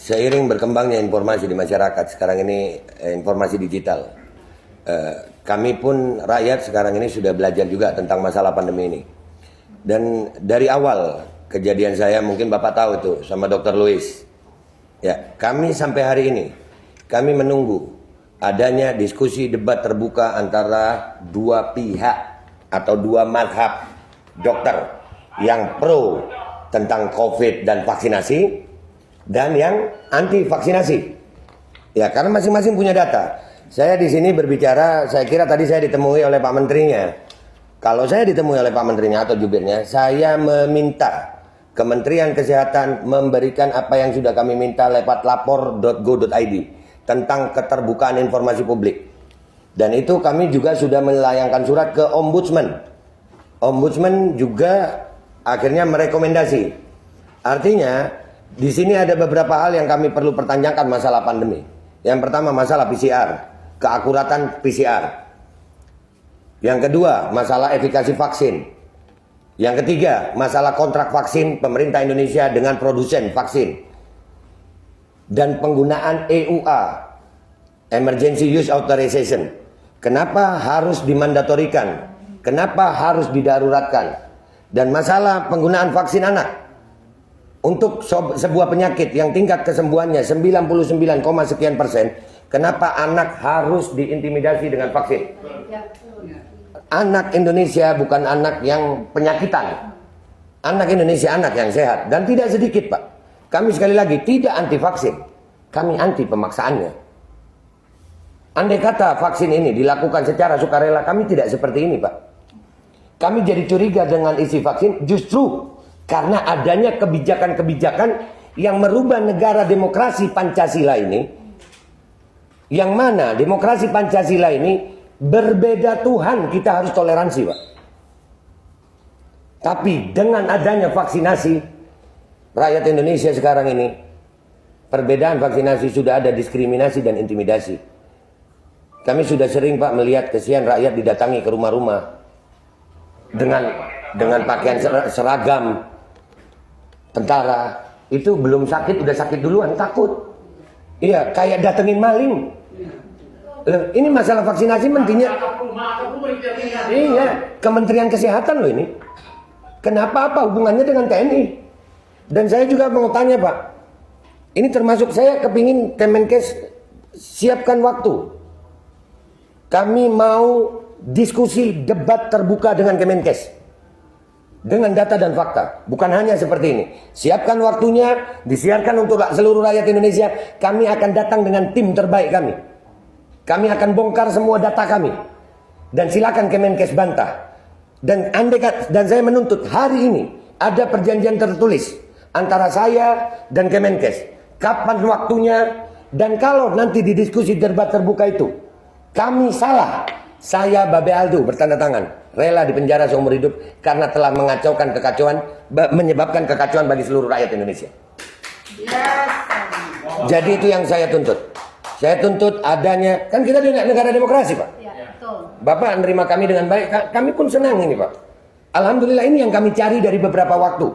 Seiring berkembangnya informasi di masyarakat sekarang ini, informasi digital, kami pun rakyat sekarang ini sudah belajar juga tentang masalah pandemi ini. Dan dari awal kejadian saya, mungkin Bapak tahu itu sama Dr. Louis, ya, kami sampai hari ini kami menunggu adanya diskusi debat terbuka antara dua pihak atau dua mazhab dokter yang pro tentang COVID dan vaksinasi, dan yang anti vaksinasi. Ya, karena masing-masing punya data. Saya di sini berbicara, saya kira tadi saya ditemui oleh Pak Menterinya. Kalau saya ditemui oleh Pak Menterinya atau jubirnya, saya meminta Kementerian Kesehatan memberikan apa yang sudah kami minta lewat lapor.go.id tentang keterbukaan informasi publik. Dan itu kami juga sudah melayangkan surat ke Ombudsman. Ombudsman juga akhirnya merekomendasi. Artinya di sini ada beberapa hal yang kami perlu pertanyakan masalah pandemi. Yang pertama masalah PCR, keakuratan PCR. Yang kedua masalah efikasi vaksin. Yang ketiga masalah kontrak vaksin pemerintah Indonesia dengan produsen vaksin. Dan penggunaan EUA, Emergency Use Authorization. Kenapa harus dimandatorikan? Kenapa harus didaruratkan? Dan masalah penggunaan vaksin anak untuk sebuah penyakit yang tingkat kesembuhannya 99,sekian%, kenapa anak harus diintimidasi dengan vaksin? Anak Indonesia bukan anak yang penyakitan. Anak Indonesia anak yang sehat. Dan tidak sedikit, Pak. Kami sekali lagi tidak anti vaksin. Kami anti pemaksaannya. Andai kata vaksin ini dilakukan secara sukarela, kami tidak seperti ini, Pak. Kami jadi curiga dengan isi vaksin justru karena adanya kebijakan-kebijakan yang merubah negara demokrasi Pancasila ini, yang mana demokrasi Pancasila ini berbeda Tuhan, kita harus toleransi, Pak. Tapi dengan adanya vaksinasi, rakyat Indonesia sekarang ini, perbedaan vaksinasi sudah ada diskriminasi dan intimidasi. Kami sudah sering, Pak, melihat kesian rakyat didatangi ke rumah-rumah dengan pakaian seragam tentara. Itu belum sakit udah sakit duluan, takut. Iya, kayak datengin maling. Ini masalah vaksinasi mentinya. Iya, Kementerian Kesehatan loh ini. Kenapa, apa hubungannya dengan TNI? Dan saya juga mau tanya, Pak, ini termasuk saya kepingin Kemenkes siapkan waktu. Kami mau diskusi debat terbuka dengan Kemenkes dengan data dan fakta, bukan hanya seperti ini. Siapkan waktunya, disiarkan untuk seluruh rakyat Indonesia. Kami akan datang dengan tim terbaik kami. Kami akan bongkar semua data kami. Dan silakan Kemenkes bantah. Dan saya menuntut hari ini ada perjanjian tertulis antara saya dan Kemenkes. Kapan waktunya, dan kalau nanti di diskusi debat terbuka itu kami salah, saya Babe Aldo bertanda tangan rela dipenjara seumur hidup karena telah mengacaukan kekacauan, menyebabkan kekacauan bagi seluruh rakyat Indonesia. Jadi itu yang saya tuntut. Saya tuntut adanya, kan kita di negara demokrasi, Pak. Bapak menerima kami dengan baik, kami pun senang ini, Pak. Alhamdulillah, ini yang kami cari dari beberapa waktu.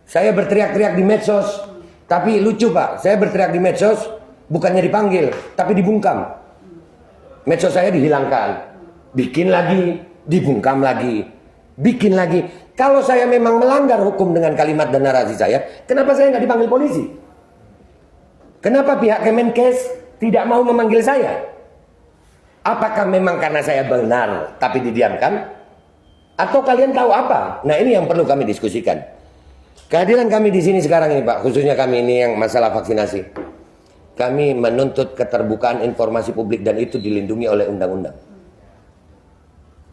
Saya berteriak-teriak di medsos, tapi lucu, Pak. Saya berteriak di medsos bukannya dipanggil, tapi dibungkam. Medsos saya dihilangkan, bikin lagi, dibungkam lagi, bikin lagi. Kalau saya memang melanggar hukum dengan kalimat dan narasi saya, kenapa saya nggak dipanggil polisi? Kenapa pihak Kemenkes tidak mau memanggil saya? Apakah memang karena saya benar tapi didiamkan? Atau kalian tahu apa? Nah, ini yang perlu kami diskusikan. Kehadiran kami di sini sekarang ini, Pak, khususnya kami ini yang masalah vaksinasi. Kami menuntut keterbukaan informasi publik dan itu dilindungi oleh undang-undang.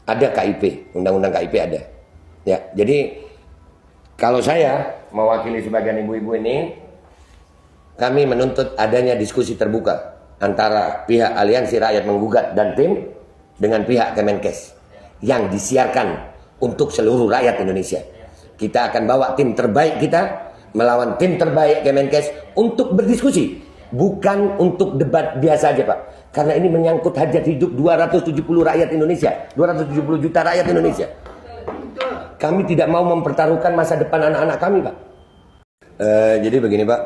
Ada KIP, undang-undang KIP ada. Ya, jadi kalau saya mewakili sebagian ibu-ibu ini, kami menuntut adanya diskusi terbuka antara pihak Aliansi Rakyat Menggugat dan tim dengan pihak Kemenkes yang disiarkan untuk seluruh rakyat Indonesia. Kita akan bawa tim terbaik kita melawan tim terbaik Kemenkes untuk berdiskusi. Bukan untuk debat biasa aja, Pak. Karena ini menyangkut hajat hidup 270 rakyat Indonesia, 270 juta rakyat Indonesia. Kami tidak mau mempertaruhkan masa depan anak-anak kami, Pak. Jadi begini, Pak.